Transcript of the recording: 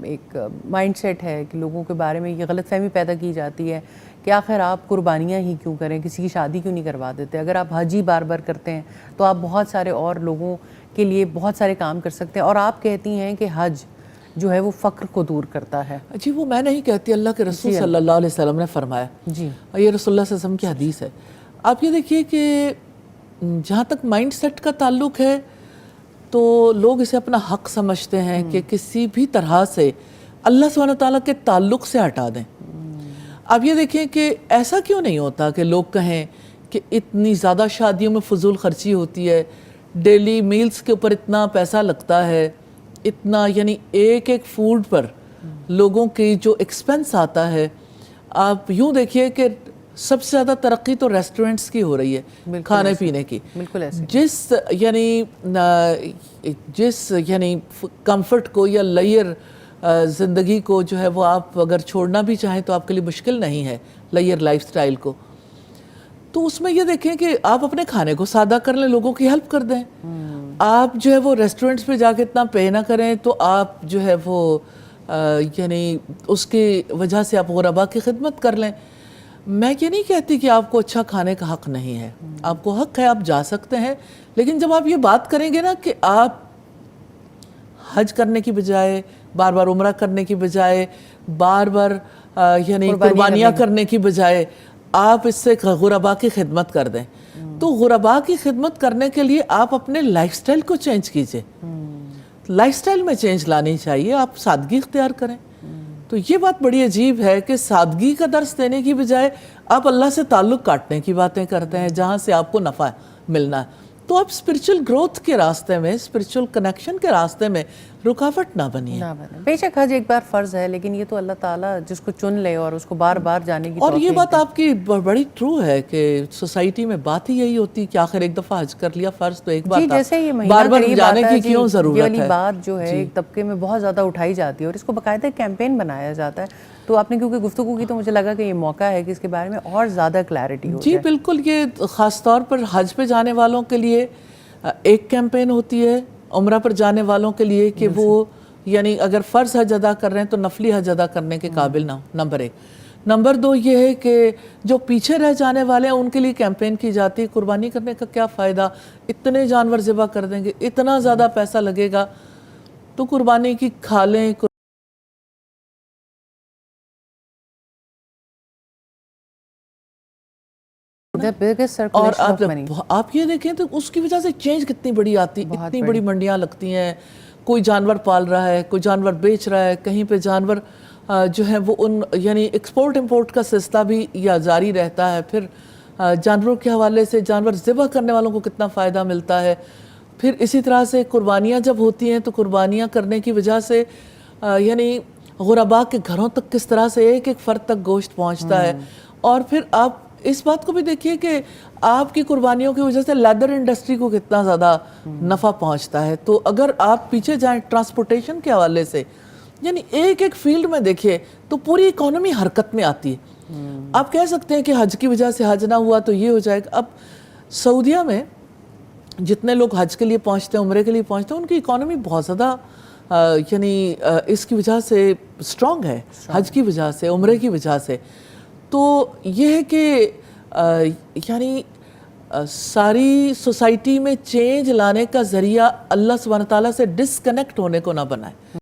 ایک mind set ہے کہ لوگوں کے بارے میں یہ غلط فہمی پیدا کی جاتی ہے کہ آخر آپ قربانیاں ہی کیوں کریں، کسی کی شادی کیوں نہیں کروا دیتے؟ اگر آپ حج ہی بار بار کرتے ہیں تو آپ بہت سارے اور لوگوں کے لیے بہت سارے کام کر سکتے ہیں، اور آپ کہتی ہیں کہ حج جو ہے وہ فقر کو دور کرتا ہے۔ جی وہ میں نہیں کہتی، اللہ کے رسول صلی اللہ علیہ وسلم نے فرمایا، جی یہ رسول اللہ صلی اللہ علیہ وسلم کی حدیث ہے۔ آپ یہ دیکھیے کہ جہاں تک مائنڈ سیٹ کا تعلق ہے تو لوگ اسے اپنا حق سمجھتے ہیں کہ کسی بھی طرح سے اللہ سبحانہ تعالیٰ کے تعلق سے ہٹا دیں۔ آپ یہ دیکھیں کہ ایسا کیوں نہیں ہوتا کہ لوگ کہیں کہ اتنی زیادہ شادیوں میں فضول خرچی ہوتی ہے، ڈیلی میلز کے اوپر اتنا پیسہ لگتا ہے، اتنا یعنی ایک ایک فوڈ پر لوگوں کی جو ایکسپنس آتا ہے۔ آپ یوں دیکھیے کہ سب سے زیادہ ترقی تو ریسٹورنٹس کی ہو رہی ہے، کھانے پینے کی۔ بالکل ایسے جس یعنی کمفرٹ کو یا لیئر زندگی کو جو ہے وہ آپ اگر چھوڑنا بھی چاہیں تو آپ کے لیے مشکل نہیں ہے، لیئر لائف سٹائل کو، تو اس میں یہ دیکھیں کہ آپ اپنے کھانے کو سادہ کر لیں، لوگوں کی ہیلپ کر دیں۔ آپ جو ہے وہ ریسٹورنٹس پہ جا کے اتنا پے نہ کریں تو آپ جو ہے وہ یعنی اس کی وجہ سے آپ غربا کی خدمت کر لیں۔ میں یہ نہیں کہتی کہ آپ کو اچھا کھانے کا حق نہیں ہے، آپ کو حق ہے، آپ جا سکتے ہیں، لیکن جب آپ یہ بات کریں گے نا کہ آپ حج کرنے کی بجائے، بار بار عمرہ کرنے کی بجائے، بار بار یعنی قربانیاں کرنے کی بجائے آپ اس سے غربا کی خدمت کر دیں، تو غربا کی خدمت کرنے کے لیے آپ اپنے لائف سٹائل کو چینج کیجئے۔ لائف سٹائل میں چینج لانی چاہیے، آپ سادگی اختیار کریں۔ تو یہ بات بڑی عجیب ہے کہ سادگی کا درس دینے کی بجائے آپ اللہ سے تعلق کاٹنے کی باتیں کرتے ہیں جہاں سے آپ کو نفع ملنا ہے۔ تو آپ اسپرچل گروتھ کے راستے میں، اسپرچل کنیکشن کے راستے میں رکاوٹ نہ بنیے۔ بے شک حج ایک بار فرض ہے، لیکن یہ تو اللہ تعالیٰ جس کو چن لے اور اس کو بار بار جانے کی اور یہ توفیق بات دے۔ آپ کی بڑی ٹرو ہے کہ سوسائٹی میں بات ہی یہی ہوتی کہ آخر ایک دفعہ حج کر لیا فرض تو ایک بار جی جیسے یہ مہینہ بار بار قریب جانے آتا ہے، کی کیوں ضرورت ہے؟ یہ والی بات جو ہے ایک طبقے میں بہت زیادہ اٹھائی جاتی ہے اور اس کو باقاعدہ کیمپین بنایا جاتا ہے، تو آپ نے کیونکہ گفتگو کی تو مجھے لگا کہ یہ موقع ہے کہ اس کے بارے میں اور زیادہ کلیئرٹی ہو جائے۔ جی بالکل، یہ خاص طور پر حج پہ جانے والوں کے لیے ایک کیمپین ہوتی ہے، عمرہ پر جانے والوں کے لیے کہ وہ یعنی اگر فرض حج ادا کر رہے ہیں تو نفلی حج ادا کرنے کے قابل نہ ہو، نمبر ایک۔ نمبر دو یہ ہے کہ جو پیچھے رہ جانے والے ہیں ان کے لیے کیمپین کی جاتی ہے، قربانی کرنے کا کیا فائدہ، اتنے جانور ذبح کر دیں گے، اتنا زیادہ پیسہ لگے گا، تو قربانی کی کھا لیں۔ اور آپ یہ دیکھیں تو اس کی وجہ سے چینج کتنی بڑی آتی، اتنی بڑی منڈیاں لگتی ہیں، کوئی جانور پال رہا ہے، کوئی جانور بیچ رہا ہے، کہیں پہ جانور جو ہے وہ ان یعنی ایکسپورٹ امپورٹ کا سلسلہ بھی یا جاری رہتا ہے۔ پھر جانوروں کے حوالے سے جانور ذبح کرنے والوں کو کتنا فائدہ ملتا ہے۔ پھر اسی طرح سے قربانیاں جب ہوتی ہیں تو قربانیاں کرنے کی وجہ سے یعنی غربا کے گھروں تک کس طرح سے ایک ایک فرد تک گوشت پہنچتا ہے۔ اور پھر آپ اس بات کو بھی دیکھیے کہ آپ کی قربانیوں کی وجہ سے لیدر انڈسٹری کو کتنا زیادہ نفع پہنچتا ہے۔ تو اگر آپ پیچھے جائیں ٹرانسپورٹیشن کے حوالے سے، یعنی ایک ایک فیلڈ میں دیکھیں تو پوری اکانومی حرکت میں آتی ہے۔ آپ کہہ سکتے ہیں کہ حج کی وجہ سے حج نہ ہوا تو یہ ہو جائے گا۔ اب سعودیہ میں جتنے لوگ حج کے لیے پہنچتے ہیں، عمرے کے لیے پہنچتے ہیں، ان کی اکانومی بہت زیادہ یعنی اس کی وجہ سے سٹرونگ ہے، حج کی وجہ سے، عمرے کی وجہ سے۔ تو یہ ہے کہ یعنی ساری سوسائٹی میں چینج لانے کا ذریعہ اللہ سبحانہ تعالیٰ سے ڈسکنیکٹ ہونے کو نہ بنائے۔